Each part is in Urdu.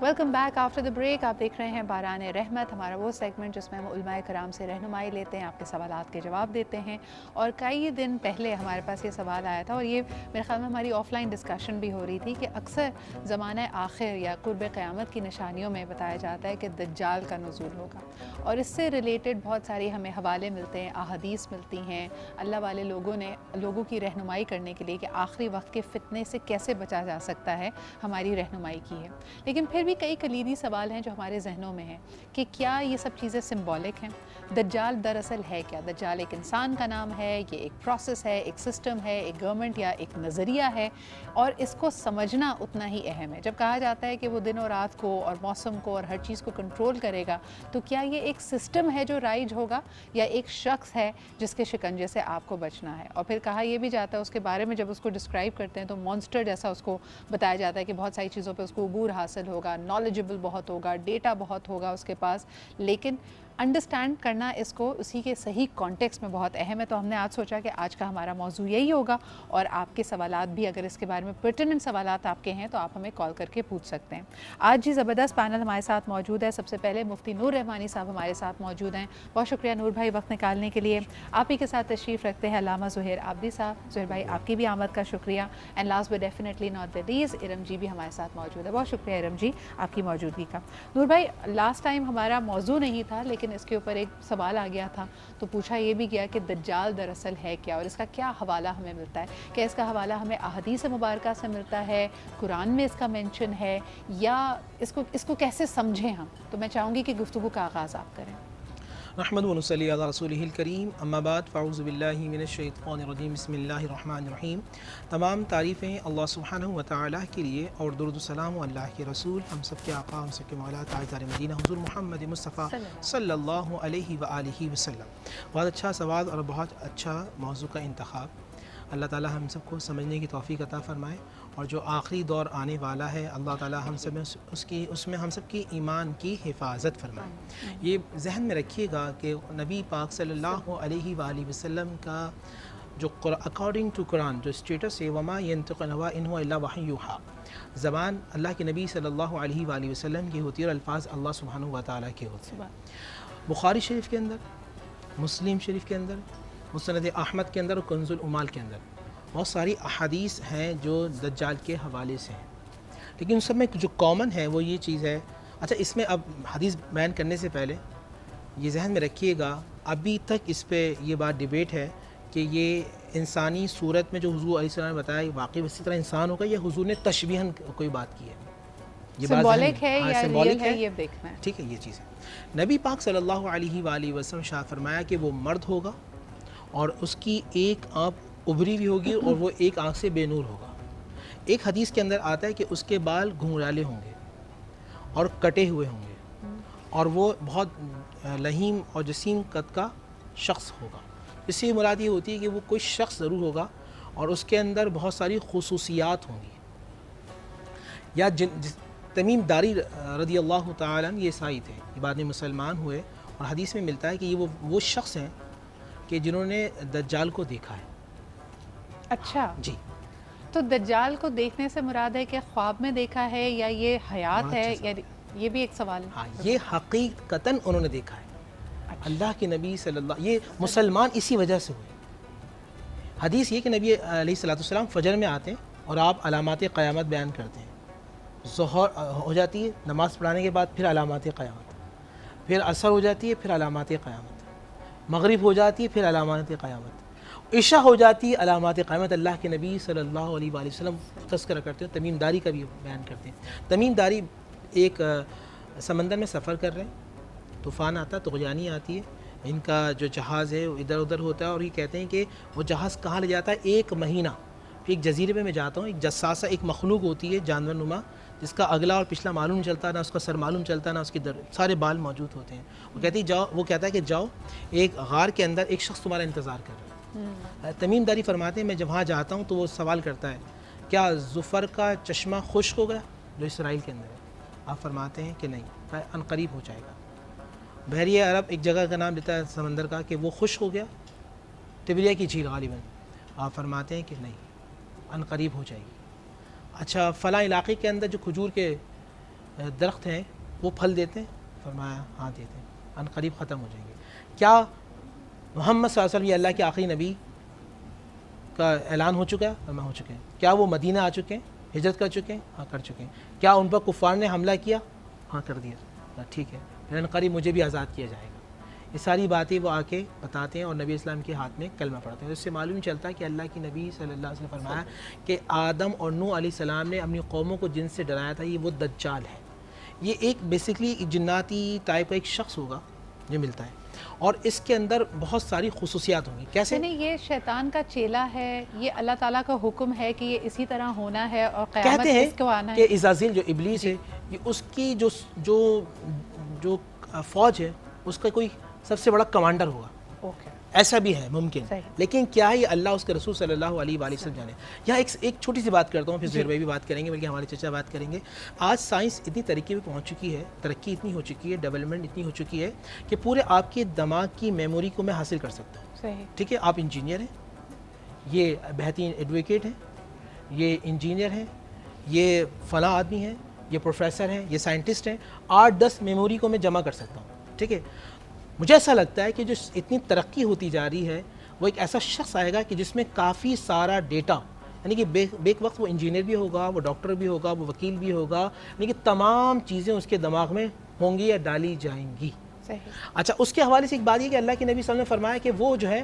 Welcome back after the break. آپ دیکھ رہے ہیں باران رحمت، ہمارا وہ سیگمنٹ جس میں ہم علماء کرام سے رہنمائی لیتے ہیں، آپ کے سوالات کے جواب دیتے ہیں. اور کئی دن پہلے ہمارے پاس یہ سوال آیا تھا، اور یہ میرے خیال میں ہماری آف لائن ڈسکشن بھی ہو رہی تھی، کہ اکثر زمانہ آخر یا قرب قیامت کی نشانیوں میں بتایا جاتا ہے کہ دجال کا نزول ہوگا، اور اس سے ریلیٹڈ بہت ساری ہمیں حوالے ملتے ہیں، احادیث ملتی ہیں. اللہ والے لوگوں کی رہنمائی کرنے کے لیے کہ آخری وقت کے فتنے سے کیسے بچا جا سکتا ہے، ہماری رہنمائی کی ہے. لیکن پھر بھی کئی کلیدی سوال ہیں جو ہمارے ذہنوں میں ہیں کہ کیا یہ سب چیزیں سمبولک ہیں؟ دجال دراصل ہے کیا؟ دجال ایک انسان کا نام ہے، یہ ایک پروسیس ہے، ایک سسٹم ہے، ایک گورنمنٹ یا ایک نظریہ ہے؟ اور اس کو سمجھنا اتنا ہی اہم ہے. جب کہا جاتا ہے کہ وہ دن اور رات کو اور موسم کو اور ہر چیز کو کنٹرول کرے گا، تو کیا یہ ایک سسٹم ہے جو رائج ہوگا، یا ایک شخص ہے جس کے شکنجے سے آپ کو بچنا ہے؟ اور پھر کہا یہ بھی جاتا ہے اس کے بارے میں، جب اس کو ڈسکرائب کرتے ہیں تو مونسٹر جیسا اس کو بتایا جاتا ہے کہ بہت ساری چیزوں پہ اس کو عبور حاصل ہوگا، نالجبل بہت ہوگا، ڈیٹا بہت ہوگا اس کے پاس. لیکن انڈرسٹینڈ کرنا اس کو اسی کے صحیح کانٹیکس میں بہت اہم ہے. تو ہم نے آج سوچا کہ آج کا ہمارا موضوع یہی ہوگا، اور آپ کے سوالات بھی اگر اس کے بارے میں پرٹیننٹ سوالات آپ کے ہیں تو آپ ہمیں کال کر کے پوچھ سکتے ہیں. آج جی زبردست پینل ہمارے ساتھ موجود ہے. سب سے پہلے مفتی نور رحمانی صاحب ہمارے ساتھ موجود ہیں. بہت شکریہ نور بھائی وقت نکالنے کے لیے. آپ ہی کے ساتھ تشریف رکھتے ہیں علامہ زہیر عابدی صاحب. زہیر بھائی آپ کی بھی آمد کا شکریہ. And last but definitely not the least, Iram ji بھی ہمارے ساتھ موجود ہے. بہت شکریہ ارم جی آپ کی موجودگی کا. نور بھائی، لاسٹ ٹائم ہمارا موضوع نہیں تھا، لیکن اس کے اوپر ایک سوال آ گیا تھا، تو پوچھا یہ بھی گیا کہ دجال دراصل ہے کیا، اور اس کا کیا حوالہ ہمیں ملتا ہے؟ کہ اس کا حوالہ ہمیں احادیث مبارکہ سے ملتا ہے، قرآن میں اس کا مینشن ہے، یا اس کو کیسے سمجھیں ہم؟ تو میں چاہوں گی کہ گفتگو کا آغاز آپ کریں. نحمد و نصلی علی رسولہ الکریم، اما بعد فاعوذ باللہ من الشیطان الرجیم، بسم اللہ الرحمن الرحیم. تمام تعریفیں اللہ سبحانہ و تعالیٰ کے لیے، اور درود و سلام و اللہ کے رسول، ہم سب کے آقا، ہم سب کے مولا تاجدار مدینہ حضور محمد مصطفیٰ صلی اللہ علیہ وآلہ وسلم. بہت اچھا سوال اور بہت اچھا موضوع کا انتخاب. اللہ تعالیٰ ہم سب کو سمجھنے کی توفیق عطا فرمائے، اور جو آخری دور آنے والا ہے اللہ تعالیٰ ہم سب اس میں ہم سب کی ایمان کی حفاظت فرمائے. یہ ذہن میں رکھیے گا کہ نبی پاک صلی اللہ علیہ وآلہ وسلم کا جو اکارڈنگ ٹو قرآن جو اسٹیٹس ہے، وما ینطق عن الہویٰ ان هو الا وحی یوحیٰ، زبان اللہ کے نبی صلی اللہ علیہ وآلہ وسلم کی ہوتی ہے، اور الفاظ اللہ سبحانہ و تعالیٰ کے ہوتے ہیں. بخاری شریف کے اندر، مسلم شریف کے اندر، مسند احمد کے اندر، اور کنز العمال کے اندر بہت ساری احادیث ہیں جو دجال کے حوالے سے ہیں. لیکن ان سب میں جو کامن ہے وہ یہ چیز ہے. اچھا، اس میں اب حدیث بیان کرنے سے پہلے یہ ذہن میں رکھیے گا، ابھی تک اس پہ یہ بات ڈیبیٹ ہے کہ یہ انسانی صورت میں جو حضور علیہ السلام نے بتایا واقعی اسی طرح انسان ہوگا، یا حضور نے تشبیہاً کوئی بات کی ہے. یہ بات سمبولک ہے یا ریئل ہے، یہ دیکھنا ہے. ٹھیک ہے، یہ چیز ہے. نبی پاک صلی اللہ علیہ وآلہ وسلم شاہ فرمایا کہ وہ مرد ہوگا، اور اس کی ایک آنکھ ابری ہوئی ہوگی، اور وہ ایک آنکھ سے بے نور ہوگا. ایک حدیث کے اندر آتا ہے کہ اس کے بال گھنگرالے ہوں گے اور کٹے ہوئے ہوں گے، اور وہ بہت لہیم اور جسیم قد کا شخص ہوگا. اس سے مراد یہ ہوتی ہے کہ وہ کوئی شخص ضرور ہوگا، اور اس کے اندر بہت ساری خصوصیات ہوں گی. یا تمیم داری رضی اللہ تعالیٰ عنہ یہ عیسائی تھے، یہ بعد میں مسلمان ہوئے، اور حدیث میں ملتا ہے کہ یہ وہ شخص ہیں کہ جنہوں نے دجال کو دیکھا ہے. اچھا جی. تو دجال کو دیکھنے سے مراد ہے کہ خواب میں دیکھا ہے، یا یہ حیات ہے، یا یہ بھی ایک سوال ہے؟ ہاں، یہ حقیقتاً انہوں نے دیکھا ہے. اللہ کے نبی صلی اللہ، یہ مسلمان اسی وجہ سے ہوئے. حدیث یہ کہ نبی علیہ السلام فجر میں آتے ہیں اور آپ علامات قیامت بیان کرتے ہیں. ظہر ہو جاتی ہے، نماز پڑھانے کے بعد پھر علامات قیامت، پھر عصر ہو جاتی ہے، پھر علامات قیامت، مغرب ہو جاتی ہے، پھر علامات قیامت، عشاء ہو جاتی ہے، علامات قیامت. اللہ کے نبی صلی اللہ علیہ وآلہ وسلم تذکرہ کرتے ہیں. تمیم داری کا بھی بیان کرتے ہیں. تمیم داری ایک سمندر میں سفر کر رہے ہیں، طوفان آتا ہے، طغیانی آتی ہے، ان کا جو جہاز ہے وہ ادھر ادھر ہوتا ہے، اور یہ کہتے ہیں کہ وہ جہاز کہاں لے جاتا ہے؟ ایک مہینہ. پھر ایک جزیرے پہ میں جاتا ہوں، ایک جساسہ ایک مخلوق ہوتی ہے جانور نما، جس کا اگلا اور پچھلا معلوم نہیں چلتا، نہ اس کا سر معلوم چلتا، نہ اس کے سارے بال موجود ہوتے ہیں. وہ کہتی جاؤ، وہ کہتا ہے کہ جاؤ، ایک غار کے اندر ایک شخص تمہارا انتظار کر رہا ہے. تمیم داری فرماتے ہیں میں جب وہاں جاتا ہوں تو وہ سوال کرتا ہے کیا ظفر کا چشمہ خشک ہو گیا جو اسرائیل کے اندر ہے؟ آپ فرماتے ہیں کہ نہیں، ان قریب ہو جائے گا. بحریہ عرب ایک جگہ کا نام لیتا ہے سمندر کا، کہ وہ خشک ہو گیا، تبریہ کی جھیل غالباً. آپ فرماتے ہیں کہ نہیں، ان قریب ہو جائے گی. اچھا، فلاں علاقے کے اندر جو کھجور کے درخت ہیں وہ پھل دیتے ہیں؟ فرمایا ہاں دیتے ہیں، ان قریب ختم ہو جائیں گے۔ کیا محمد صلی اللہ علیہ وسلم یہ اللہ کے آخری نبی کا اعلان ہو چکا ہے؟ فرمایا ہو چکے ہیں۔ کیا وہ مدینہ آ چکے ہیں، ہجرت کر چکے ہیں؟ ہاں کر چکے ہیں۔ کیا ان پر کفار نے حملہ کیا؟ ہاں کر دیا۔ ٹھیک ہے، پھر ان قریب مجھے بھی آزاد کیا جائے گا۔ یہ ساری باتیں وہ آ کے بتاتے ہیں اور نبی اسلام کے ہاتھ میں کلمہ پڑھتے ہیں۔ اس سے معلوم چلتا ہے کہ اللہ کی نبی صلی اللہ علیہ وسلم نے فرمایا کہ آدم اور نوح علیہ السلام نے اپنی قوموں کو جن سے ڈرایا تھا، یہ وہ دجال ہے۔ یہ ایک بیسکلی جناتی ٹائپ کا ایک شخص ہوگا جو ملتا ہے، اور اس کے اندر بہت ساری خصوصیات ہوں گی۔ کیسے؟ یعنی یہ شیطان کا چیلا ہے، یہ اللہ تعالیٰ کا حکم ہے کہ یہ اسی طرح ہونا ہے اور قیامت کہتے ہیں اس کو آنا ہے۔ کہ عزازیل جو ابلیس ہے، یہ اس کی جو فوج ہے اس کا کوئی سب سے بڑا کمانڈر ہوگا۔ اوکے، ایسا بھی ہے ممکن، صحیح۔ لیکن کیا ہے یہ اللہ اس کے رسول صلی اللہ علیہ وآلہ وسلم جانے۔ یہاں ایک چھوٹی سی بات کرتا ہوں، پھر زہیر بھائی بھی بات کریں گے، بلکہ ہمارے چچا بات کریں گے۔ آج سائنس اتنی ترقی پہ پہنچ چکی ہے، ترقی اتنی ہو چکی ہے، ڈیولپمنٹ اتنی ہو چکی ہے کہ پورے آپ کے دماغ کی میموری کو میں حاصل کر سکتا ہوں۔ صحیح، ٹھیک ہے، آپ انجینئر ہیں، یہ بہترین ایڈوکیٹ ہیں، یہ انجینئر ہیں، یہ فلاں آدمی ہیں، یہ پروفیسر ہیں، یہ سائنٹسٹ ہیں، 8-10 میموری کو میں جمع کر سکتا ہوں۔ ٹھیک ہے، مجھے ایسا لگتا ہے کہ جو اتنی ترقی ہوتی جا رہی ہے وہ ایک ایسا شخص آئے گا کہ جس میں کافی سارا ڈیٹا، یعنی کہ بیک وقت وہ انجینئر بھی ہوگا، وہ ڈاکٹر بھی ہوگا، وہ وکیل بھی ہوگا، یعنی کہ تمام چیزیں اس کے دماغ میں ہوں گی یا ڈالی جائیں گی۔ صحیح۔ اچھا، اس کے حوالے سے ایک بات یہ کہ اللہ کے نبی صلی اللہ علیہ وسلم نے فرمایا کہ وہ جو ہے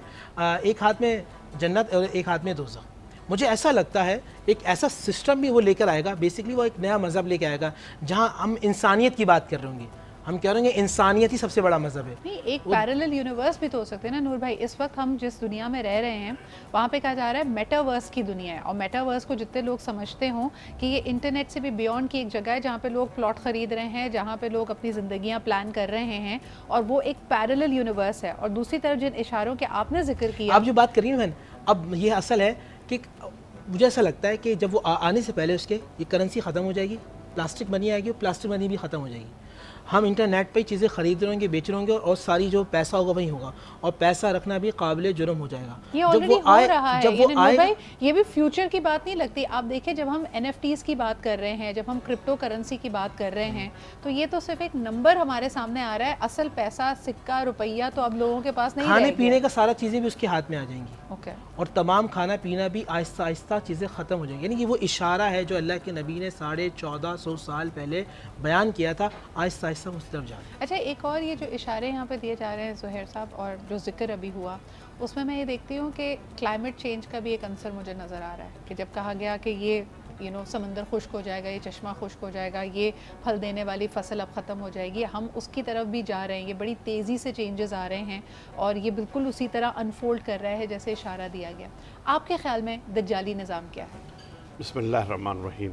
ایک ہاتھ میں جنت اور ایک ہاتھ میں دوزخ۔ مجھے ایسا لگتا ہے ایک ایسا سسٹم بھی وہ لے کر آئے گا، بیسکلی وہ ایک نیا مذہب لے کے آئے گا جہاں ہم انسانیت کی بات کر رہے ہوں گے، ہم کہہ رہے ہیں کہ انسانیت ہی سب سے بڑا مذہب ہے۔ نہیں، ایک پیرلل یونیورس بھی تو ہو سکتے ہیں نا نور بھائی۔ اس وقت ہم جس دنیا میں رہ رہے ہیں وہاں پہ کہا جا رہا ہے میٹاورس کی دنیا ہے، اور میٹاورس کو جتنے لوگ سمجھتے ہوں کہ یہ انٹرنیٹ سے بھی بیونڈ کی ایک جگہ ہے جہاں پہ لوگ پلاٹ خرید رہے ہیں، جہاں پہ لوگ اپنی زندگیاں پلان کر رہے ہیں، اور وہ ایک پیرلل یونیورس ہے۔ اور دوسری طرف جن اشاروں کے آپ نے ذکر کیا، آپ جو بات کر رہی ہیں بہن، اب یہ اصل ہے کہ مجھے ایسا لگتا ہے کہ جب وہ آنے سے پہلے اس کے یہ کرنسی ختم ہو جائے گی، پلاسٹک منی آئے گی، اور پلاسٹک منی بھی ختم ہو جائے گی۔ ہم انٹرنیٹ پہ چیزیں خرید رہے ہوں گے، بیچ رہے ہوں گے، اور ساری جو پیسہ ہوگا وہی ہوگا، اور پیسہ رکھنا بھی قابل جرم ہو جائے گا۔ یہ آلریڈی ہو رہا ہے۔ جب وہ آئے، بھائی یہ بھی فیوچر کی بات نہیں لگتی؟ آپ دیکھیں جب ہم NFTs کی بات کر رہے ہیں، جب ہم کرپٹو کرنسی کی بات کر رہے ہیں، تو یہ تو صرف ایک نمبر ہمارے سامنے آ رہا ہے، اصل پیسہ، سکہ، روپیہ تو اب لوگوں کے پاس نہیں رہے کھانے گا۔ پینے کا سارا چیزیں بھی اس کے ہاتھ میں آ جائیں گی، اوکے، اور تمام کھانا پینا بھی آہستہ آہستہ چیزیں ختم ہو جائیں گی۔ یعنی کہ وہ اشارہ ہے جو اللہ کے نبی نے 1450 سال پہلے بیان کیا تھا، آہستہ آہستہ اس طرف جا رہا ہے۔ اچھا، ایک اور یہ جو اشارے یہاں پہ دیے جا رہے ہیں زہیر صاحب، اور جو ذکر ابھی ہوا اس میں یہ دیکھتی ہوں کہ کلائمیٹ چینج کا بھی ایک عنصر مجھے نظر آ رہا ہے، کہ جب کہا گیا کہ یہ سمندر خشک ہو جائے گا، یہ چشمہ خشک ہو جائے گا، یہ پھل دینے والی فصل اب ختم ہو جائے گی، ہم اس کی طرف بھی جا رہے ہیں، یہ بڑی تیزی سے چینجز آ رہے ہیں، اور یہ بالکل اسی طرح انفولڈ کر رہا ہے جیسے اشارہ دیا گیا۔ آپ کے خیال میں دجالی نظام کیا ہے؟ بسم اللہ الرحمن الرحیم۔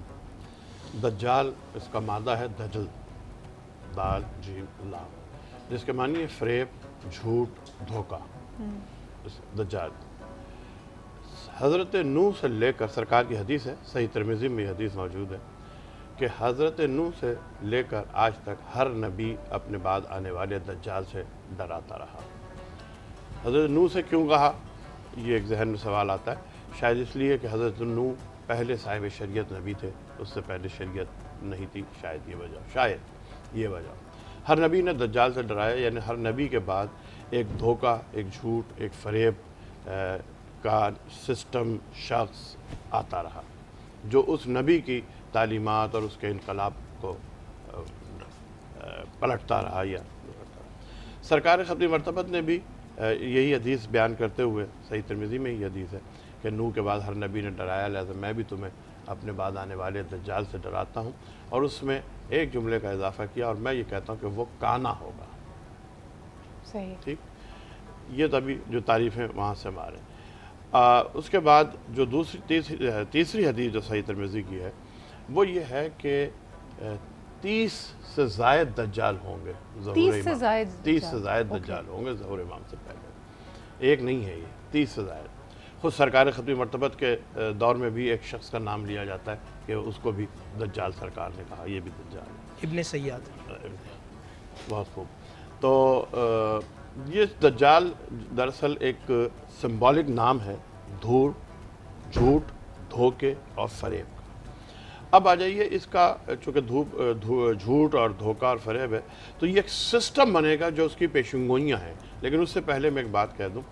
دجال، اس کا مادہ ہے دجل، دال جیم لام، جس کے معنی ہے فریب، جھوٹ، دھوکہ۔ دجال حضرت نوح سے لے کر، سرکار کی حدیث ہے، صحیح ترمذی میں یہ حدیث موجود ہے کہ حضرت نوح سے لے کر آج تک ہر نبی اپنے بعد آنے والے دجال سے ڈراتا رہا۔ حضرت نوح سے کیوں کہا، یہ ایک ذہن میں سوال آتا ہے۔ شاید اس لیے کہ حضرت نوح پہلے صاحب شریعت نبی تھے، اس سے پہلے شریعت نہیں تھی، شاید یہ وجہ۔ ہر نبی نے دجال سے ڈرایا، یعنی ہر نبی کے بعد ایک دھوکہ، ایک جھوٹ، ایک فریب کا سسٹم، شخص آتا رہا جو اس نبی کی تعلیمات اور اس کے انقلاب کو پلٹتا رہا یا سرکار خطی مرتبت نے بھی یہی حدیث بیان کرتے ہوئے، صحیح ترمذی میں یہ حدیث ہے کہ نوح کے بعد ہر نبی نے ڈرایا، لہذا میں بھی تمہیں اپنے بعد آنے والے دجال سے ڈراتا ہوں، اور اس میں ایک جملے کا اضافہ کیا، اور میں یہ کہتا ہوں کہ وہ کانا ہوگا۔ صحیح، ٹھیک، یہ تبھی جو تعریفیں وہاں سے مارے۔ اس کے بعد جو تیسری حدیث جو صحیح ترمذی کی ہے وہ یہ ہے کہ 30 سے زائد دجال ہوں گے، 30 سے زائد دجال ہوں گے ظہور امام سے پہلے۔ ایک نہیں ہے، یہ 30 سے زائد۔ خود سرکار ختمی مرتبت کے دور میں بھی ایک شخص کا نام لیا جاتا ہے کہ اس کو بھی دجال سرکار نے کہا، یہ بھی دجال ہے، ابن سیاد۔ بہت خوب۔ تو یہ دجال دراصل ایک سمبولک نام ہے دھوڑ، جھوٹ، دھوکے اور فریب کا۔ اب آ جائیے اس کا چونکہ جھوٹ اور دھوکہ اور فریب ہے تو یہ ایک سسٹم بنے گا جو اس کی پیشن گوئیاں ہیں. لیکن اس سے پہلے میں ایک بات کہہ دوں,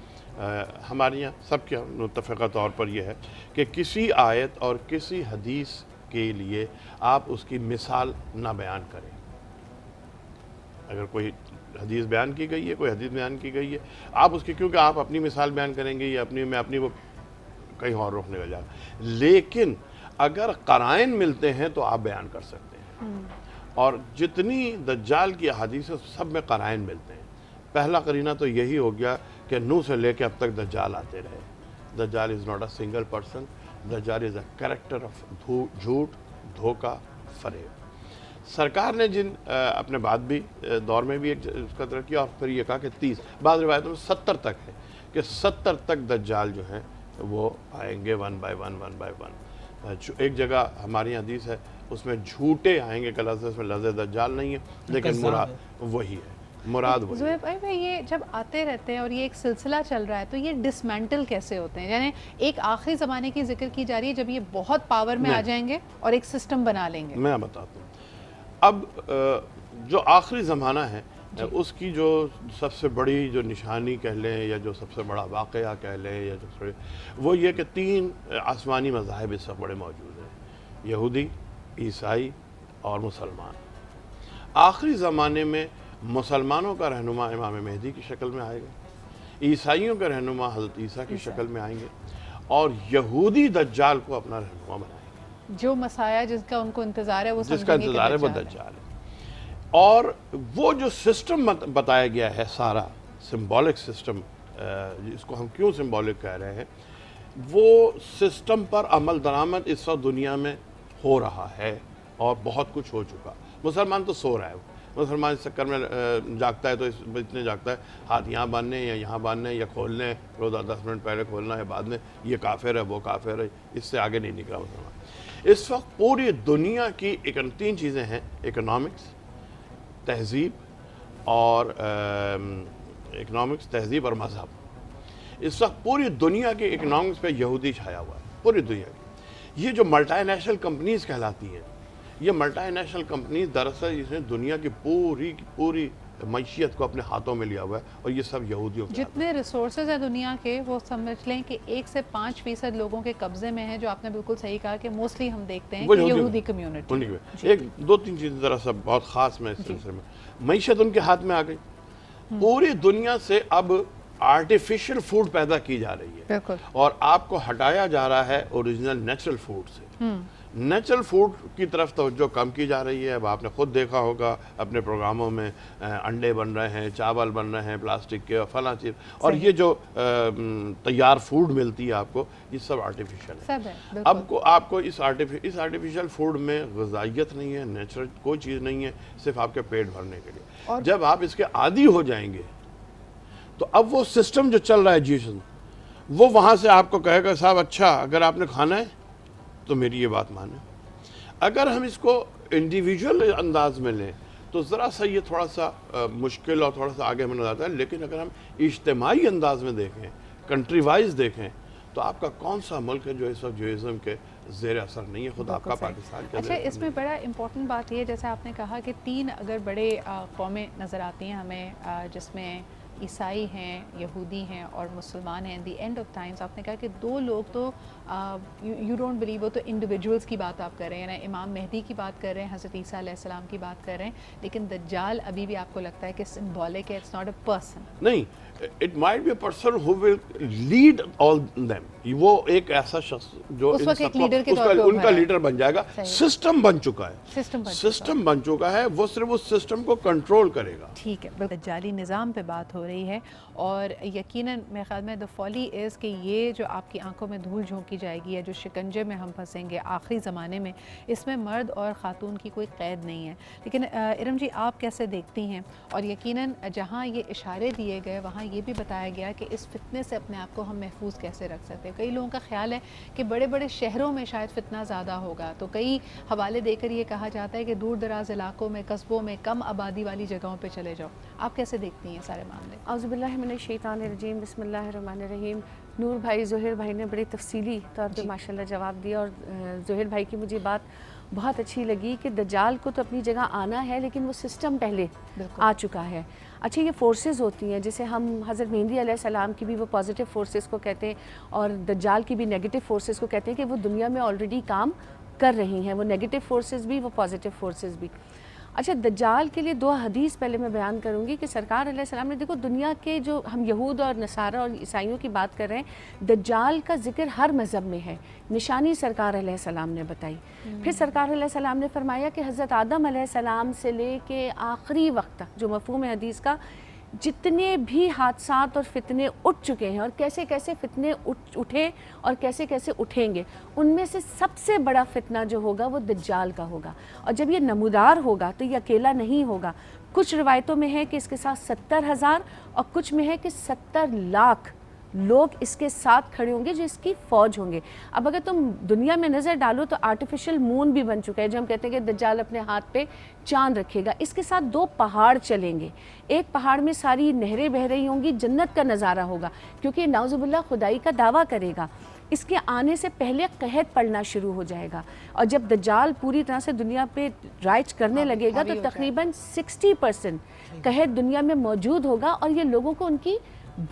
ہمارے یہاں سب کے متفقہ طور پر یہ ہے کہ کسی آیت اور کسی حدیث کے لیے آپ اس کی مثال نہ بیان کریں. اگر کوئی حدیث بیان کی گئی ہے, کوئی حدیث بیان کی گئی ہے, آپ اس کی, کیونکہ آپ اپنی مثال بیان کریں گے یا اپنی وہ کہیں اور رخ نکل جائے گا. لیکن اگر قرائن ملتے ہیں تو آپ بیان کر سکتے ہیں, اور جتنی دجال کی احادیث سب میں قرائن ملتے ہیں. پہلا قرینہ تو یہی ہو گیا کہ نوح سے لے کے اب تک دجال آتے رہے. دجال is not a single person, دجال از اے کریکٹر آف جھوٹ, دھوکہ, فریب. سرکار نے جن اپنے بعد بھی دور میں بھی ایک اس کا ذکر کیا, اور پھر یہ کہا کہ 30, بعض روایتوں میں 70 تک ہے کہ 70 تک دجال جو ہیں وہ آئیں گے ون بائی ون. ایک جگہ ہماری حدیث ہے اس میں جھوٹے آئیں گے کہ لفظ, اس میں لفظ دجال نہیں ہے لیکن مراد وہی ہے, مراد وہی. زہیر بھائی یہ جب آتے رہتے ہیں اور یہ ایک سلسلہ چل رہا ہے تو یہ ڈسمینٹل کیسے ہوتے ہیں؟ یعنی ایک آخری زمانے کی ذکر کی جا رہی ہے جب یہ بہت پاور میں آ جائیں گے اور ایک سسٹم بنا لیں گے. میں بتاتا ہوں. اب جو آخری زمانہ ہے اس کی جو سب سے بڑی جو نشانی کہہ لیں یا جو سب سے بڑا واقعہ کہہ لیں یا جو وہ یہ کہ 3 آسمانی مذاہب اس وقت بڑے موجود ہیں, یہودی, عیسائی اور مسلمان. آخری زمانے میں مسلمانوں کا رہنما امام مہدی کی شکل میں آئے گا, عیسائیوں کا رہنما حضرت عیسیٰ کی شکل میں آئیں گے, اور یہودی دجال کو اپنا رہنما بنائیں گے. جو مسیح جس کا ان کو انتظار ہے وہ جس کا انتظار ہے وہ دجال ہے. اور وہ جو سسٹم بتایا گیا ہے سارا سمبولک سسٹم, اس کو ہم کیوں سمبولک کہہ رہے ہیں, وہ سسٹم پر عمل درآمد اس وقت دنیا میں ہو رہا ہے اور بہت کچھ ہو چکا. مسلمان تو سو رہا ہے, مسلمان اس چکر میں جاگتا ہے تو اتنے جاگتا ہے ہاتھ یہاں باندھنے یا یہاں باندھنے یا کھولنے, روزہ 10 منٹ پہلے کھولنا ہے, بعد میں یہ کافر ہے وہ کافر ہے, اس سے آگے نہیں نکلا مسلمان. اس وقت پوری دنیا کی 3 چیزیں ہیں, اکنامکس, تہذیب اور مذہب. اس وقت پوری دنیا کے اکنامکس پہ یہودی چھایا ہوا ہے, پوری دنیا کی. یہ جو ملٹی نیشنل کمپنیز کہلاتی ہیں, یہ ملٹی نیشنل کمپنیز دراصل اس نے دنیا کی پوری معیشت کو اپنے ہاتھوں میں لیا ہوا ہے, اور یہ سب یہودیوں کے جتنے ریسورسز ہیں دنیا کے وہ سمجھ لیں کہ 1 سے 5% لوگوں کے قبضے میں ہیں, جو آپ نے بالکل صحیح کہا کہ موسٹلی ہم دیکھتے ہیں کہ یہودی کمیونٹی. ایک 2-3 چیزیں ذرا سا بہت خاص میں اس سلسلے میں, معیشت ان کے ہاتھ میں آ گئی. پوری دنیا سے اب آرٹیفیشل فوڈ پیدا کی جا رہی ہے, اور آپ کو ہٹایا جا رہا ہے اوریجنل نیچرل فوڈ سے. نیچرل فوڈ کی طرف توجہ کم کی جا رہی ہے. اب آپ نے خود دیکھا ہوگا اپنے پروگراموں میں انڈے بن رہے ہیں, چاول بن رہے ہیں پلاسٹک کے, اور فلاں چیز, اور یہ جو تیار فوڈ ملتی ہے آپ کو, یہ سب آرٹیفیشل ہے. اب کو آپ کو اس آرٹیفیشل فوڈ میں غذائیت نہیں ہے, نیچرل کوئی چیز نہیں ہے, صرف آپ کے پیٹ بھرنے کے لیے. جب آپ اس کے عادی ہو جائیں گے تو اب وہ سسٹم جو چل رہا ہے ایجوکیشن, وہ وہاں سے آپ کو کہے گا صاحب اچھا اگر آپ نے کھانا ہے تو میری یہ بات مانیں. اگر ہم اس کو انڈیویجول انداز میں لیں تو ذرا سا یہ تھوڑا سا مشکل اور تھوڑا سا آگے بنا جاتا ہے. لیکن اگر ہم اجتماعی انداز میں دیکھیں, کنٹری وائز دیکھیں, تو آپ کا کون سا ملک ہے جو اس وقت جوئزم کے زیر اثر نہیں ہے؟ خود آپ کا پاکستان کے. اچھا, اس میں بڑا امپورٹنٹ بات یہ جیسے آپ نے کہا کہ 3 اگر بڑے قومیں نظر آتی ہیں ہمیں, جس میں عیسائی ہیں, یہودی ہیں اور مسلمان ہیں. دی اینڈ آف ٹائمز آپ نے کہا کہ 2 لوگ تو یو ڈونٹ بلیو, وہ تو انڈیویجولس کی بات آپ کر رہے ہیں, یعنی امام مہدی کی بات کر رہے ہیں, حضرت عیسیٰ علیہ السلام کی بات کر رہے ہیں, لیکن دجال ابھی بھی آپ کو لگتا ہے کہ سمبولک ہے, اٹس ناٹ اے پرسن. نہیں, it might be a person who will lead all them. وہ ایک ایسا شخص جو اس وقت ایک لیڈر کے طور پہ ان کا لیڈر بن جائے گا. سسٹم بن چکا ہے, سسٹم بن چکا ہے, وہ صرف اس سسٹم کو کنٹرول کرے گا. ٹھیک ہے, دجالی نظام پہ بات ہو رہی ہے, اور یقیناً میرے خیال میں the folly is کہ یہ جو آپ کی آنکھوں میں دھول جھونکی جائے گی یا جو شکنجے میں ہم پھنسیں گے آخری زمانے میں, اس میں مرد اور خاتون کی کوئی قید نہیں ہے. لیکن ارم جی آپ کیسے دیکھتی ہیں؟ اور یقیناً جہاں یہ اشارے دیے گئے وہاں یہ بھی بتایا گیا کہ اس فتنے سے اپنے آپ کو ہم محفوظ کیسے رکھ سکتے ہیں. کئی لوگوں کا خیال ہے کہ بڑے بڑے شہروں میں شاید فتنہ زیادہ ہوگا, تو کئی حوالے دے کر یہ کہا جاتا ہے کہ دور دراز علاقوں میں, قصبوں میں, کم آبادی والی جگہوں پہ چلے جاؤ. آپ کیسے دیکھتی ہیں سارے معاملے؟ اعوذ باللہ من الشیطان الرجیم, بسم اللہ الرحمن الرحیم. نور بھائی, زہیر بھائی نے بڑی تفصیلی طور پہ ماشاءاللہ جواب دیا, اور زہیر بھائی کی مجھے بات بہت اچھی لگی کہ دجال کو تو اپنی جگہ آنا ہے لیکن وہ سسٹم پہلے آ چکا ہے. اچھا یہ فورسز ہوتی ہیں جیسے ہم حضرت مہدی علیہ السلام کی بھی وہ پازیٹیو فورسز کو کہتے ہیں اور دجال کی بھی نیگیٹو فورسز کو کہتے ہیں کہ وہ دنیا میں آلریڈی کام کر رہی ہیں, وہ نیگیٹو فورسز بھی وہ پازیٹیو فورسز بھی. اچھا دجال کے لیے 2 حدیث پہلے میں بیان کروں گی کہ سرکار علیہ السلام نے, دیکھو دنیا کے جو ہم یہود اور نصارہ اور عیسائیوں کی بات کر رہے ہیں, دجال کا ذکر ہر مذہب میں ہے, نشانی سرکار علیہ السلام نے بتائی. پھر سرکار علیہ السلام نے فرمایا کہ حضرت آدم علیہ السلام سے لے کے آخری وقت تک جو مفہوم حدیث کا جتنے بھی حادثات اور فتنے اٹھ چکے ہیں اور کیسے کیسے فتنے اٹھے اور کیسے کیسے اٹھیں گے, ان میں سے سب سے بڑا فتنہ جو ہوگا وہ دجال کا ہوگا. اور جب یہ نمودار ہوگا تو یہ اکیلا نہیں ہوگا. کچھ روایتوں میں ہے کہ اس کے ساتھ 70,000 اور کچھ میں ہے کہ 70 لاکھ لوگ اس کے ساتھ کھڑے ہوں گے جو اس کی فوج ہوں گے. اب اگر تم دنیا میں نظر ڈالو تو آرٹیفیشل مون بھی بن چکا ہے جو ہم کہتے ہیں کہ دجال اپنے ہاتھ پہ چاند رکھے گا. اس کے ساتھ 2 پہاڑ چلیں گے, ایک پہاڑ میں ساری نہریں بہہ رہی ہوں گی, جنت کا نظارہ ہوگا کیونکہ نعوذ باللہ خدائی کا دعویٰ کرے گا. اس کے آنے سے پہلے قحط پڑنا شروع ہو جائے گا اور جب دجال پوری طرح سے دنیا پہ رائج کرنے لگے گا تو تقریباً 60% قحط دنیا میں موجود ہوگا اور یہ لوگوں کو ان کی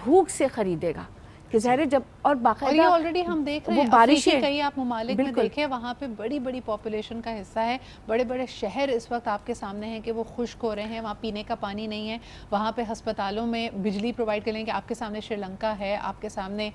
بھوک سے خریدے گا کہ ظاہر جب اور باقاعدہ یہ آلریڈی ہم دیکھ رہے ہیں بارشیں کئی آپ ممالک میں دیکھیں وہاں پہ بڑی بڑی پاپولیشن کا حصہ ہے, بڑے بڑے شہر اس وقت آپ کے سامنے ہیں کہ وہ خشک ہو رہے ہیں, وہاں پینے کا پانی نہیں ہے, وہاں پہ ہسپتالوں میں بجلی پرووائڈ کر لیں کہ آپ کے سامنے شری لنکا ہے, آپ کے سامنے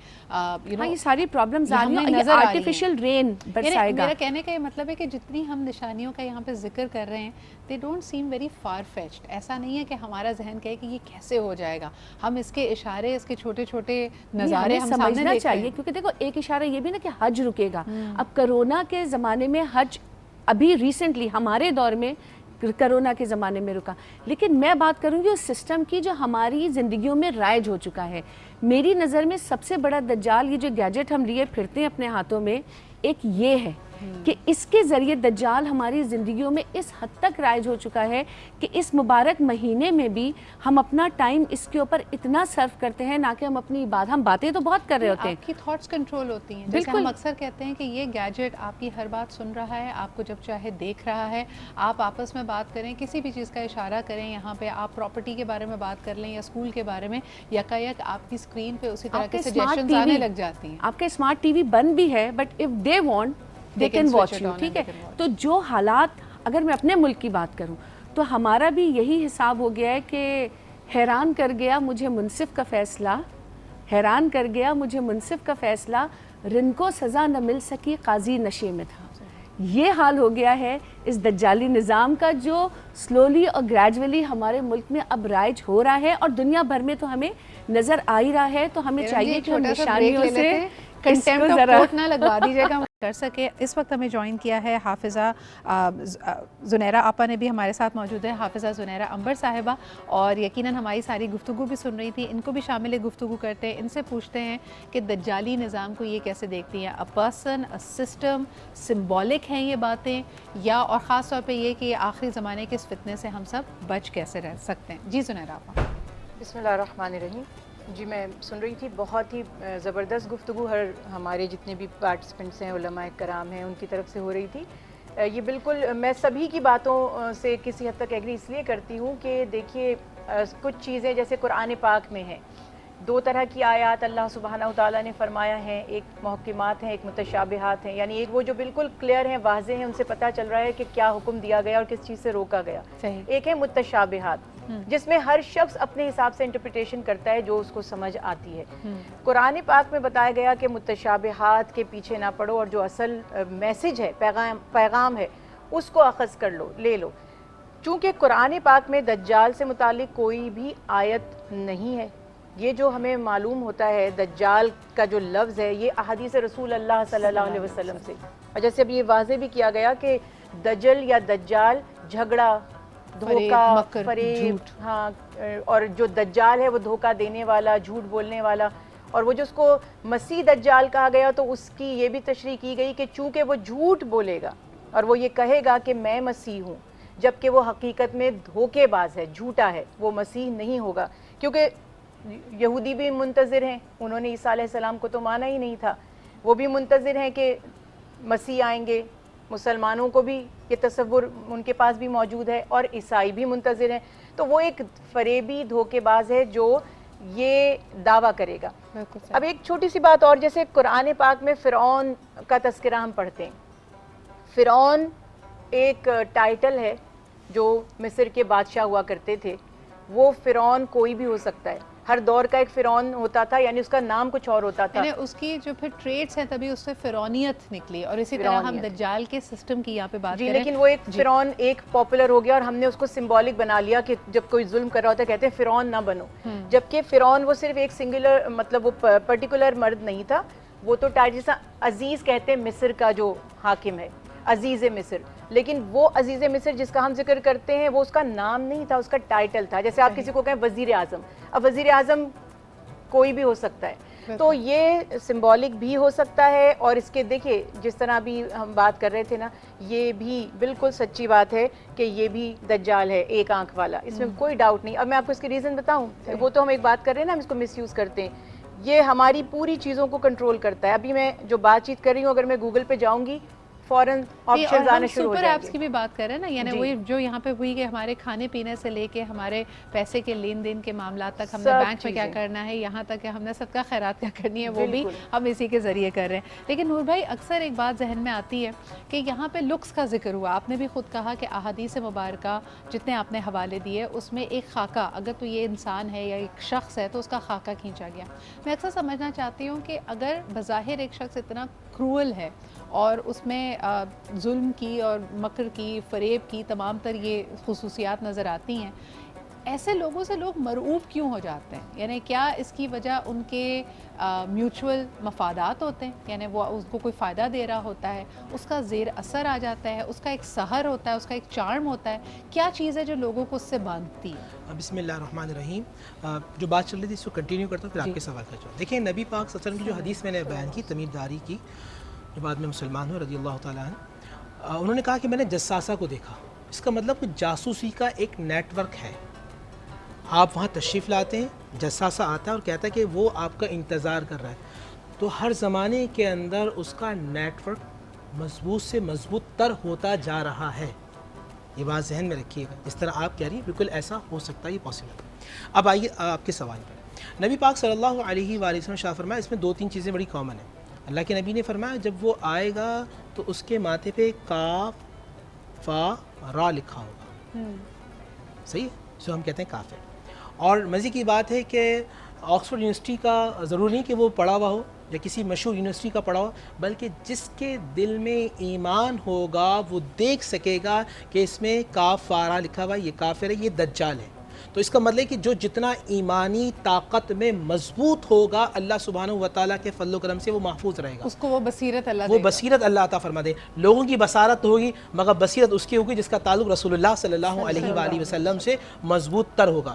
یہ ساری پرابلمز آ رہی ہیں, آرٹیفیشل رین برسائے گا. میرا کہنے کا یہ مطلب ہے کہ جتنی ہم نشانیوں کا یہاں پہ ذکر کر رہے ہیں they don't seem very far fetched. ایسا نہیں ہے کہ ہمارا ذہن کہے کہ یہ کیسے ہو جائے گا, ہم اس کے اشارے, اس کے چھوٹے چھوٹے نظارے ہم سامنے چاہیے کیونکہ دیکھو ایک اشارہ یہ بھی نا کہ حج رکے گا. اب کرونا کے زمانے میں حج ابھی ریسنٹلی ہمارے دور میں کرونا کے زمانے میں رکا, لیکن میں بات کروں گی اس سسٹم کی جو ہماری زندگیوں میں رائج ہو چکا ہے. میری نظر میں سب سے بڑا دجال یہ جو گیجٹ ہم لیے پھرتے ہیں اپنے ہاتھوں میں, ایک یہ ہے کہ اس کے ذریعے دجال ہماری زندگیوں میں اس حد تک رائج ہو چکا ہے کہ اس مبارک مہینے میں بھی ہم اپنا ٹائم اس کے اوپر اتنا صرف کرتے ہیں, نہ کہ ہم اپنی ہم باتیں تو بہت کر رہے ہوتے ہیں, آپ کی تھاٹس کنٹرول ہوتی ہیں. جیسے ہم اکثر کہتے ہیں کہ یہ گیجٹ آپ کی ہر بات سن رہا ہے, آپ کو جب چاہے دیکھ رہا ہے, آپ آپس میں بات کریں, کسی بھی چیز کا اشارہ کریں, یہاں پہ آپ پراپرٹی کے بارے میں بات کر لیں یا اسکول کے بارے میں, یکایک آپ کی اسکرین پہ اسی طرح کے سجیشنز آنے لگ جاتی ہیں. آپ کا اسمارٹ ٹی وی بند بھی ہے but if they want they can watch you, ٹھیک ہے. تو جو حالات, اگر میں اپنے ملک کی بات کروں تو ہمارا بھی یہی حساب ہو گیا ہے کہ حیران کر گیا مجھے منصف کا فیصلہ, حیران کر گیا مجھے منصف کا فیصلہ, رن کو سزا نہ مل سکی قاضی نشے میں تھا. یہ حال ہو گیا ہے اس دجالی نظام کا جو سلولی اور گریجولی ہمارے ملک میں اب رائج ہو رہا ہے اور دنیا بھر میں تو ہمیں نظر آ ہی رہا ہے. تو ہمیں چاہیے کہ ہم نشانیوں سے کنٹیمپٹ آف کورٹ نہ لگوا دیجیے گا کر سکے. اس وقت ہمیں جوائن کیا ہے حافظہ زنیرہ آپا نے بھی ہمارے ساتھ موجود ہے, حافظہ زنیرہ عنبر صاحبہ, اور یقیناً ہماری ساری گفتگو بھی سن رہی تھی, ان کو بھی شامل گفتگو کرتے ہیں, ان سے پوچھتے ہیں کہ دجالی نظام کو یہ کیسے دیکھتی ہیں, a person, a system, symbolic ہیں یہ باتیں, یا اور خاص طور پہ یہ کہ یہ آخری زمانے کے اس فتنے سے ہم سب بچ کیسے رہ سکتے ہیں. جی زنیرہ آپا. بسم اللہ الرحمن الرحیم. جی میں سن رہی تھی, بہت ہی زبردست گفتگو ہر ہمارے جتنے بھی پارٹیسپینٹس ہیں, علماء کرام ہیں, ان کی طرف سے ہو رہی تھی. یہ بالکل میں سبھی کی باتوں سے کسی حد تک ایگری اس لیے کرتی ہوں کہ دیکھیے کچھ چیزیں جیسے قرآن پاک میں ہیں, 2 طرح کی آیات اللہ سبحانہ وتعالیٰ نے فرمایا ہیں, ایک محکمات ہیں, ایک متشابہات ہیں, یعنی ایک وہ جو بالکل کلیئر ہیں, واضح ہیں, ان سے پتہ چل رہا ہے کہ کیا حکم دیا گیا اور کس چیز سے روکا گیا. ایک ہے متشابہات جس میں ہر شخص اپنے حساب سے انٹرپریٹیشن کرتا ہے جو اس کو سمجھ آتی ہے. قرآن پاک میں بتایا گیا کہ متشابہات کے پیچھے نہ پڑو اور جو اصل میسج ہے, پیغام ہے, اس کو اخذ کر لو, لے لو. چونکہ قرآن پاک میں دجال سے متعلق کوئی بھی آیت نہیں ہے. یہ جو ہمیں معلوم ہوتا ہے دجال کا جو لفظ ہے یہ احادیث رسول اللہ صلی اللہ علیہ وسلم سے, اور جیسے اب یہ واضح بھی کیا گیا کہ دجل یا دجال جھگڑا, دھوکہ, فریب, ہاں, اور جو دجال ہے وہ دھوکہ دینے والا, جھوٹ بولنے والا. اور وہ جو اس کو مسیح دجال کہا گیا تو اس کی یہ بھی تشریح کی گئی کہ چونکہ وہ جھوٹ بولے گا اور وہ یہ کہے گا کہ میں مسیح ہوں, جبکہ وہ حقیقت میں دھوکے باز ہے, جھوٹا ہے, وہ مسیح نہیں ہوگا. کیونکہ یہودی بھی منتظر ہیں, انہوں نے عیسیٰ علیہ السلام کو تو مانا ہی نہیں تھا, وہ بھی منتظر ہیں کہ مسیح آئیں گے, مسلمانوں کو بھی یہ تصور ان کے پاس بھی موجود ہے اور عیسائی بھی منتظر ہیں. تو وہ ایک فریبی دھوکے باز ہے جو یہ دعویٰ کرے گا. اب ایک چھوٹی سی بات اور, جیسے قرآن پاک میں فرعون کا تذکرہ ہم پڑھتے ہیں. فرعون ایک ٹائٹل ہے جو مصر کے بادشاہ ہوا کرتے تھے. وہ فرعون کوئی بھی ہو سکتا ہے, ہر دور کا ایک فرعون ہوتا تھا, یعنی اس کا نام کچھ اور ہوتا تھا. یعنی اس کی جو پھر ٹریٹس ہیں تبھی اس سے فرعونیت نکلی. اور اسی طرح ہم دجال کے سسٹم کی یہاں پہ بات کریں, لیکن وہ ایک فرعون ایک پاپولر ہو گیا اور ہم نے اس کو سمبولک بنا لیا کہ جب کوئی ظلم کر رہا ہوتا ہے کہتے ہیں فرعون نہ بنو, جبکہ فرعون وہ صرف ایک سنگولر مطلب وہ پرٹیکولر مرد نہیں تھا. وہ تو جیسا عزیز کہتے ہیں مصر کا جو حاکم ہے, عزیز مصر, لیکن وہ عزیز مصر جس کا ہم ذکر کرتے ہیں وہ اس کا نام نہیں تھا, اس کا ٹائٹل تھا. جیسے آپ کسی کو کہیں وزیر اعظم, اب وزیر اعظم کوئی بھی ہو سکتا ہے. تو یہ سمبولک بھی ہو سکتا ہے. اور اس کے دیکھیں جس طرح بھی ہم بات کر رہے تھے نا, یہ بھی بالکل سچی بات ہے کہ یہ بھی دجال ہے, ایک آنکھ والا, اس میں کوئی ڈاؤٹ نہیں. اب میں آپ کو اس کے ریزن بتاؤں, وہ تو ہم ایک بات کر رہے ہیں نا, ہم اس کو مس یوز کرتے ہیں. یہ ہماری پوری چیزوں کو کنٹرول کرتا ہے. ابھی میں جو بات چیت کر رہی ہوں, اگر میں گوگل پہ جاؤں گی فوراً آپشنز آنے شروع ہو سپر جائیں ایپس کی بھی بات کر رہے ہیں نا, یعنی وہی جو یہاں پہ ہوئی کہ ہمارے کھانے پینے سے لے کے ہمارے پیسے کے لین دین کے معاملات تک, ہم نے بینک میں کیا کرنا ہے, یہاں تک کہ ہم نے صدقہ خیرات کیا کرنی ہے, وہ بھی ہم اسی کے ذریعے کر رہے ہیں. لیکن نور بھائی اکثر ایک بات ذہن میں آتی ہے کہ یہاں پہ لکس کا ذکر ہوا. آپ نے بھی خود کہا کہ احادیث مبارکہ جتنے آپ نے حوالے دیے اس میں ایک خاکہ, اگر تو یہ انسان ہے یا ایک شخص ہے تو اس کا خاکہ کھینچا گیا. میں اکثر سمجھنا چاہتی ہوں کہ اگر بظاہر ایک شخص اتنا کرول ہے اور اس میں ظلم کی اور مکر کی, فریب کی تمام تر یہ خصوصیات نظر آتی ہیں, ایسے لوگوں سے لوگ مرعوب کیوں ہو جاتے ہیں؟ یعنی کیا اس کی وجہ ان کے میوچول مفادات ہوتے ہیں, یعنی وہ اس کو کوئی فائدہ دے رہا ہوتا ہے, اس کا زیر اثر آ جاتا ہے, اس کا ایک سحر ہوتا ہے, اس کا ایک چارم ہوتا ہے, کیا چیز ہے جو لوگوں کو اس سے باندھتی ہے؟ بسم اللہ الرحمن الرحیم. جو بات چل رہی تھی اس کو کنٹینیو کرتا ہوں, پھر آپ کے سوال کا جواب. دیکھیں نبی پاک صلی اللہ علیہ وسلم کی جو حدیث میں نے بیان کی, تمیم داری کی, جو بعد میں مسلمان ہوئے رضی اللہ تعالیٰ عنہ, انہوں نے کہا کہ میں نے جساسہ کو دیکھا. اس کا مطلب کہ جاسوسی کا ایک نیٹ ورک ہے. آپ وہاں تشریف لاتے ہیں, جساسہ آتا ہے اور کہتا ہے کہ وہ آپ کا انتظار کر رہا ہے. تو ہر زمانے کے اندر اس کا نیٹ ورک مضبوط سے مضبوط تر ہوتا جا رہا ہے. یہ بات ذہن میں رکھیے گا. جس طرح آپ کہہ رہی ہیں بالکل ایسا ہو سکتا ہے, یہ پاسبل ہے. اب آئیے آپ کے سوال پر. نبی پاک صلی اللہ علیہ وآلہ وسلم شاہ فرمایا, اس میں دو تین چیزیں بڑی کامن ہیں. اللہ کے نبی نے فرمایا جب وہ آئے گا تو اس کے ماتھے پہ کاف فا را لکھا ہوگا. صحیح ہے, جو ہم کہتے ہیں کافر. اور مزے کی بات ہے کہ آکسفورڈ یونیورسٹی کا ضروری نہیں کہ وہ پڑھا ہوا ہو یا کسی مشہور یونیورسٹی کا پڑھا ہو, بلکہ جس کے دل میں ایمان ہوگا وہ دیکھ سکے گا کہ اس میں کاف فا را لکھا ہوا ہے, یہ کافر ہے, یہ دجال ہے. تو اس کا مطلب ہے کہ جو جتنا ایمانی طاقت میں مضبوط ہوگا, اللہ سبحانہ و تعالیٰ کے فضل و کرم سے وہ محفوظ رہے گا. اس کو وہ بصیرت اللہ وہ بصیرت اللہ عطا فرما دے. لوگوں کی بصارت ہوگی مگر بصیرت اس کی ہوگی جس کا تعلق رسول اللہ صلی اللہ علیہ وآلہ وسلم سے مضبوط تر ہوگا.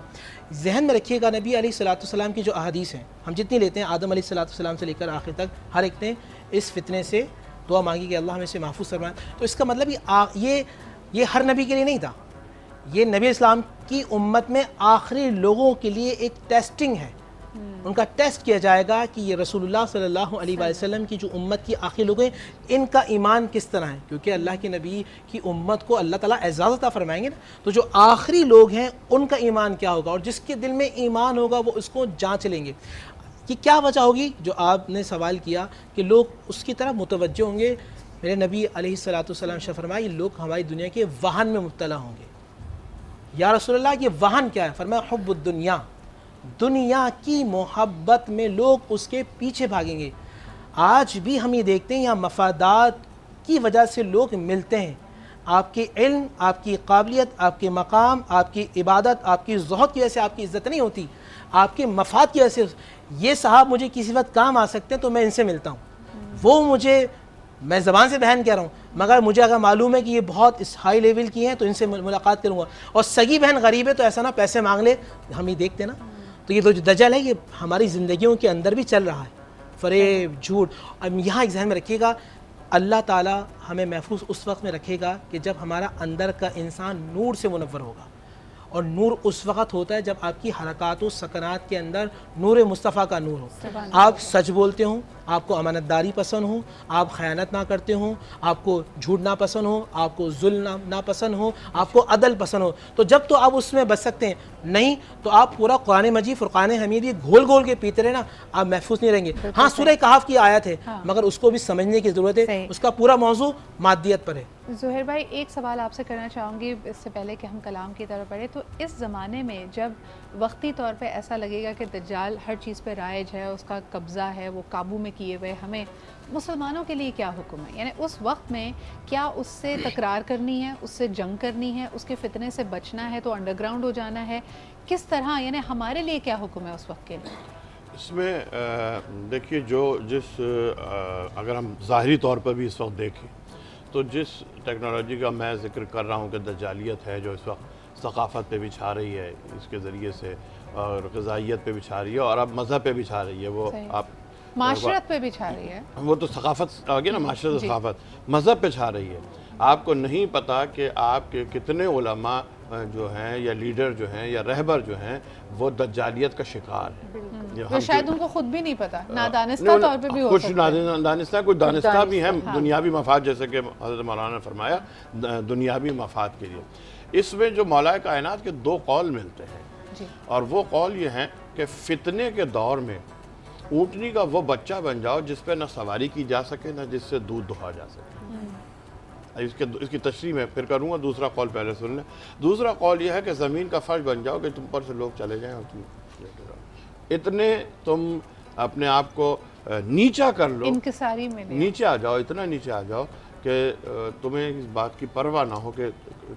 ذہن میں رکھیے گا نبی علیہ الصلوۃ والسلام کی جو احادیث ہیں, ہم جتنی لیتے ہیں, آدم علیہ الصلوۃ والسلام سے لے کر آخر تک ہر ایک نے اس فتنے سے دعا مانگی کہ اللہ ہمیں سے محفوظ فرمائے. تو اس کا مطلب یہ ہر نبی کے لیے نہیں تھا, یہ نبی اسلام کی امت میں آخری لوگوں کے لیے ایک ٹیسٹنگ ہے. ان کا ٹیسٹ کیا جائے گا کہ یہ رسول اللہ صلی اللہ علیہ وآلہ وسلم کی جو امت کی آخری لوگ ہیں, ان کا ایمان کس طرح ہے, کیونکہ اللہ کے نبی کی امت کو اللہ تعالیٰ اعزاز عطا فرمائیں گے نا. تو جو آخری لوگ ہیں ان کا ایمان کیا ہوگا, اور جس کے دل میں ایمان ہوگا وہ اس کو جانچ لیں گے. کہ کیا وجہ ہوگی جو آپ نے سوال کیا کہ لوگ اس کی طرف متوجہ ہوں گے. میرے نبی علیہ الصلوۃ والسلام نے فرمایا یہ لوگ ہماری دنیا کے وہن میں مبتلا ہوں گے. یا رسول اللہ یہ وہن کیا ہے؟ فرمایا حب الدنیا, دنیا کی محبت میں لوگ اس کے پیچھے بھاگیں گے. آج بھی ہم یہ دیکھتے ہیں یہاں مفادات کی وجہ سے لوگ ملتے ہیں. آپ کے علم, آپ کی قابلیت, آپ کے مقام, آپ کی عبادت, آپ کی زہد کی وجہ سے آپ کی عزت نہیں ہوتی, آپ کے مفاد کی وجہ سے. یہ صاحب مجھے کسی وقت کام آ سکتے ہیں تو میں ان سے ملتا ہوں, وہ مجھے, میں زبان سے بیان کہہ رہا ہوں, مگر مجھے اگر معلوم ہے کہ یہ بہت اس ہائی لیول کی ہیں تو ان سے ملاقات کروں گا. اور سگی بہن غریب ہے تو ایسا نہ پیسے مانگ لے, ہم یہ دیکھتے نا. تو یہ جو دجال ہے یہ ہماری زندگیوں کے اندر بھی چل رہا ہے, فریب, جھوٹ. اب یہاں ایک ذہن میں رکھیے گا, اللہ تعالیٰ ہمیں محفوظ اس وقت میں رکھے گا کہ جب ہمارا اندر کا انسان نور سے منور ہوگا. اور نور اس وقت ہوتا ہے جب آپ کی حرکات و سکنات کے اندر نور مصطفیٰ کا نور ہو. آپ سچ بولتے ہوں, آپ کو امانت داری پسند ہو, آپ خیانت نہ کرتے ہوں, آپ کو جھوٹ نہ پسند ہو, آپ کو ظلم نہ پسند ہو, آپ کو عدل پسند ہو, تو جب تو آپ اس میں بچ سکتے ہیں. نہیں تو آپ پورا قرآن مجید فرقان حمید یہ گھول گھول کے پیتے رہے نا, آپ محفوظ نہیں رہیں گے. ہاں سورہ کہف کی آیت ہے مگر اس کو بھی سمجھنے کی ضرورت ہے, اس کا پورا موضوع مادیت پر ہے. ظہیر بھائی ایک سوال آپ سے کرنا چاہوں گی اس سے پہلے کہ ہم کلام کی طرف بڑھیں. تو اس زمانے میں جب وقتی طور پہ ایسا لگے گا کہ دجال ہر چیز پہ رائج ہے, اس کا قبضہ ہے, وہ قابو میں کیے ہوئے, ہمیں مسلمانوں کے لیے کیا حکم ہے؟ یعنی اس وقت میں کیا اس سے تکرار کرنی ہے, اس سے جنگ کرنی ہے, اس کے فتنے سے بچنا ہے تو انڈر گراؤنڈ ہو جانا ہے, کس طرح, یعنی ہمارے لیے کیا حکم ہے اس وقت کے لیے؟ اس میں دیکھیے اگر ہم ظاہری طور پر بھی اس وقت دیکھیں تو جس ٹیکنالوجی کا میں ذکر کر رہا ہوں کہ دجالیت ہے جو اس وقت ثقافت پہ بھی چھا رہی ہے اس کے ذریعے سے, اور غذائیت پہ بھی چھا رہی ہے, اور اب مذہب پہ بھی چھا رہی ہے, وہ آپ معاشرت پہ بھی چھا رہی ہے, وہ تو ثقافت آ گئی نا, معاشرت ثقافت مذہب پہ چھا رہی ہے. آپ کو نہیں پتا کہ آپ کے کتنے علماء جو ہیں یا لیڈر جو ہیں یا رہبر جو ہیں وہ دجالیت کا شکار ہیں. وہ شاید ان کو خود بھی نہیں پتا, نادانستہ طور پہ بھی ہو کچھ سکتا ہے. دانستہ, کچھ دانستہ بھی ہیں دنیاوی مفاد, جیسے کہ حضرت مولانا نے فرمایا دنیاوی مفاد کے لیے. اس میں جو مولا کائنات کے دو قول ملتے ہیں, اور وہ قول یہ ہیں کہ فتنے کے دور میں اونٹنی کا وہ بچہ بن جاؤ جس پہ نہ سواری کی جا سکے نہ جس سے دودھ دہا جا سکے. اس کی تشریح میں پھر کروں گا, دوسرا قول پہلے سن لیں. دوسرا قول یہ ہے کہ زمین کا فرش بن جاؤ کہ تم پر سے لوگ چلے جائیں اور تم لیٹے رہو, اتنے تم اپنے آپ کو نیچا کر لو, انکساری میں نیچے آ جاؤ, اتنا نیچے آ جاؤ کہ تمہیں اس بات کی پرواہ نہ ہو کہ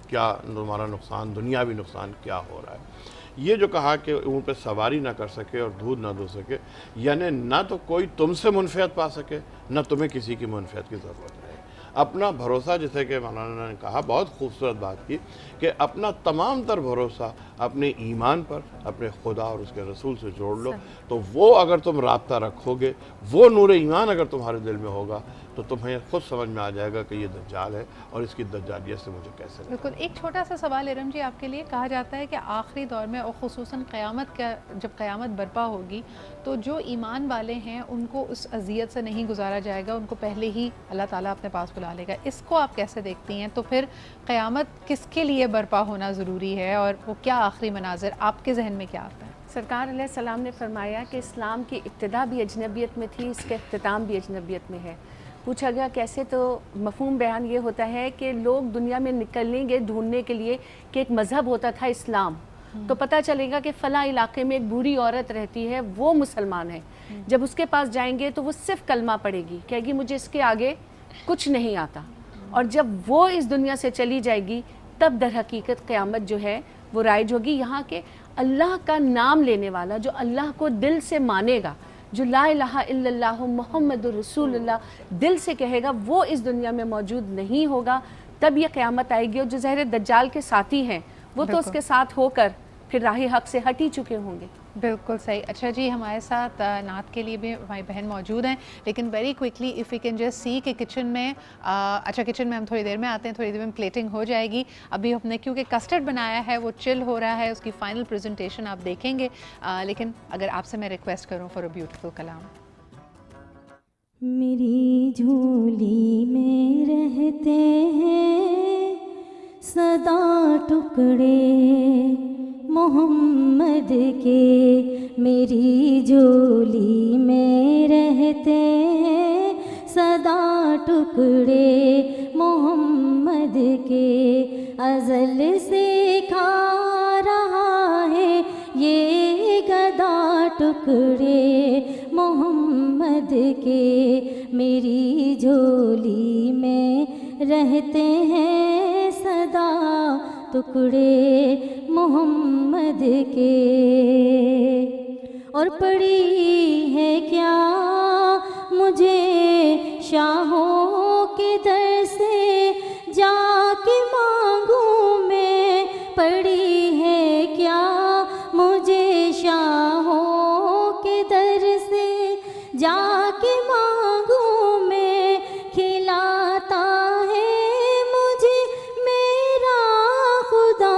کیا تمہارا نقصان, دنیاوی نقصان کیا ہو رہا ہے. یہ جو کہا کہ ان پہ سواری نہ کر سکے اور دودھ نہ دو سکے, یعنی نہ تو کوئی تم سے منفعت پا سکے نہ تمہیں کسی کی منفعت کی ضرورت ہے. اپنا بھروسہ, جیسے کہ مولانا نے کہا, بہت خوبصورت بات کی, کہ اپنا تمام تر بھروسہ اپنے ایمان پر, اپنے خدا اور اس کے رسول سے جوڑ لو. تو وہ اگر تم رابطہ رکھو گے, وہ نور ایمان اگر تمہارے دل میں ہوگا, تو تمہیں خود سمجھ میں آ جائے گا کہ یہ دجال ہے اور اس کی دجالیت سے مجھے کیسے. بالکل. ایک چھوٹا سا سوال ارم جی آپ کے لیے. کہا جاتا ہے کہ آخری دور میں اور خصوصاً قیامت کا جب قیامت برپا ہوگی تو جو ایمان والے ہیں ان کو اس اذیت سے نہیں گزارا جائے گا, ان کو پہلے ہی اللہ تعالیٰ اپنے پاس بلا لے گا. اس کو آپ کیسے دیکھتی ہیں؟ تو پھر قیامت کس کے لیے برپا ہونا ضروری ہے, اور وہ کیا آخری مناظر آپ کے ذہن میں کیا آتا ہے؟ سرکار علیہ السلام نے فرمایا کہ اسلام کی ابتدا بھی اجنبیت میں تھی, اس کے اختتام بھی اجنبیت میں ہے. پوچھا گیا کیسے, تو مفہوم بیان یہ ہوتا ہے کہ لوگ دنیا میں نکلیں گے ڈھونڈنے کے لیے کہ ایک مذہب ہوتا تھا اسلام, تو پتہ چلے گا کہ فلاں علاقے میں ایک بوڑھی عورت رہتی ہے, وہ مسلمان ہے. جب اس کے پاس جائیں گے تو وہ صرف کلمہ پڑھے گی, کہے گی مجھے اس کے آگے کچھ نہیں آتا. اور جب وہ اس دنیا سے چلی جائے گی تب در حقیقت قیامت جو ہے وہ رائج ہوگی. یہاں کے اللہ کا نام لینے والا, جو اللہ کو دل سے مانے گا, جو لا الہ الا اللہ محمد رسول اللہ دل سے کہے گا, وہ اس دنیا میں موجود نہیں ہوگا. تب یہ قیامت آئے گی. اور جو زہر دجال کے ساتھی ہیں وہ تو اس کے ساتھ ہو کر پھر راہ حق سے ہٹ ہی چکے ہوں گے. بالکل صحیح. اچھا جی, ہمارے ساتھ نعت کے لیے بھی ہماری بہن موجود ہیں, لیکن very quickly if you can just see کہ کچن میں, اچھا کچن میں ہم تھوڑی دیر میں آتے ہیں, تھوڑی دیر میں پلیٹنگ ہو جائے گی. ابھی ہم نے کیونکہ کسٹرڈ بنایا ہے وہ چل ہو رہا ہے, اس کی فائنل پریزنٹیشن آپ دیکھیں گے. لیکن اگر آپ سے میں ریکویسٹ کروں فار اے بیوٹیفل کلام. میری جھولی میں رہتے ہیں صدا ٹکڑے محمد کے, میری جھولی میں رہتے ہیں صدا ٹکڑے محمد کے. ازل سے کھا رہا ہے یہ گدا ٹکڑے محمد کے, میری جھولی میں رہتے ہیں صدا ٹکڑے محمد کے. اور پڑی ہے کیا مجھے شاہوں کے در سے جا کے مانگوں میں, پڑی ہے کیا مجھے شاہوں کے در سے جا کے مانگوں میں, کھلاتا ہے مجھے میرا خدا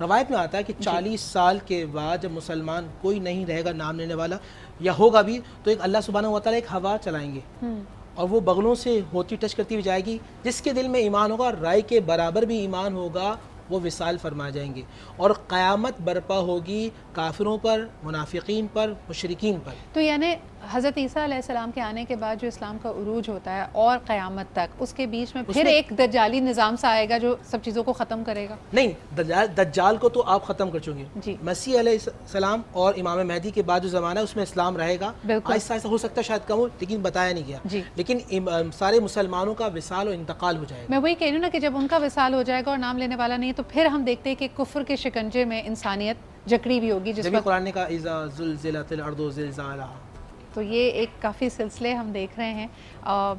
روایت میں آتا ہے کہ 40 سال کے بعد جب مسلمان کوئی نہیں رہے گا نام لینے والا یا ہوگا بھی تو ایک اللہ سبحانہ و تعالیٰ ایک ہوا چلائیں گے اور وہ بغلوں سے ہوتی ٹچ کرتی ہوئی جائے گی. جس کے دل میں ایمان ہوگا رائے کے برابر بھی ایمان ہوگا وہ وصال فرما جائیں گے اور قیامت برپا ہوگی کافروں پر, منافقین پر, مشرکین پر. تو یعنی حضرت عیسیٰ علیہ السلام کے آنے کے بعد جو اسلام کا عروج ہوتا ہے اور قیامت تک اس کے بیچ میں پھر ایک دجالی نظام سا آئے گا جو سب چیزوں کو ختم کرے گا؟ نہیں, دجال کو تو آپ ختم کر چکے جی. مسیح علیہ السلام اور امام مہدی کے بعد جو زمانہ ہے اس میں اسلام رہے گا, آہستہ آہستہ ہو سکتا ہے شاید کم ہو لیکن بتایا نہیں گیا. جی. لیکن سارے مسلمانوں کا وصال و انتقال ہو جائے گا. میں وہی کہہ رہی ہوں نا کہ جب ان کا وصال ہو جائے گا اور نام لینے والا نہیں تو پھر ہم دیکھتے ہیں کہ کفر کے شکنجے میں انسانیت جکڑی بھی ہوگی. جس جب قرآن نے کہا اذا زلزلت الارض زلزالها, تو یہ ایک کافی سلسلے ہم دیکھ رہے ہیں.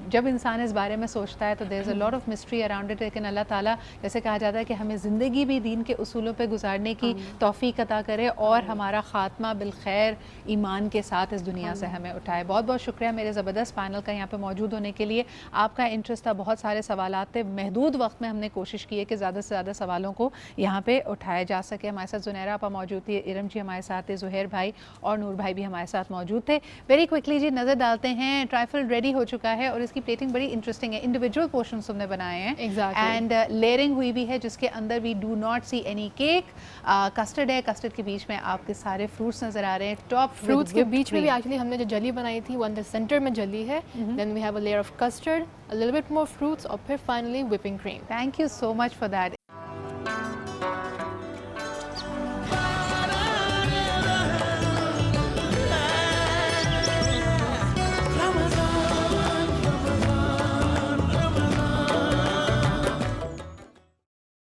جب انسان اس بارے میں سوچتا ہے تو there is a lot of mystery around it. لیکن اللہ تعالیٰ جیسے کہا جاتا ہے کہ ہمیں زندگی بھی دین کے اصولوں پہ گزارنے کی توفیق عطا کرے اور ہمارا خاتمہ بالخیر ایمان کے ساتھ اس دنیا سے ہمیں اٹھائے. بہت بہت شکریہ میرے زبردست پینل کا یہاں پہ موجود ہونے کے لیے. آپ کا انٹرسٹ تھا, بہت سارے سوالات تھے, محدود وقت میں ہم نے کوشش کی ہے کہ زیادہ سے زیادہ سوالوں کو یہاں پہ اٹھایا جا سکے. ہمارے ساتھ زنیرہ آپا موجود تھی, ارم جی ہمارے ساتھ تھے, زہیر بھائی اور نور بھائی بھی ہمارے ساتھ موجود تھے. ویری کوئکلی جی نظر ڈالتے ہیں, ٹرائفل ریڈی ہو چکا ہے اور اس کی پلیٹنگ بڑی انٹرسٹنگ ہے. انڈیویجول پورشنز ہم نے بنائے ہیں اینڈ لیئرنگ ہوئی بھی ہے جس کے اندر we do not see any cake. Custard ہے, کسٹرڈ کے بیچ میں آپ کے سارے فروٹس نظر آ رہے ہیں. ٹاپ فروٹس کے بیچ میں بھی ایکچولی ہم نے جو جلی بنائی تھی وہ اندر سینٹر میں جلی ہے. Then we have a layer of custard, a little bit more fruits اور پھر finally whipping cream. Thank you so much for that.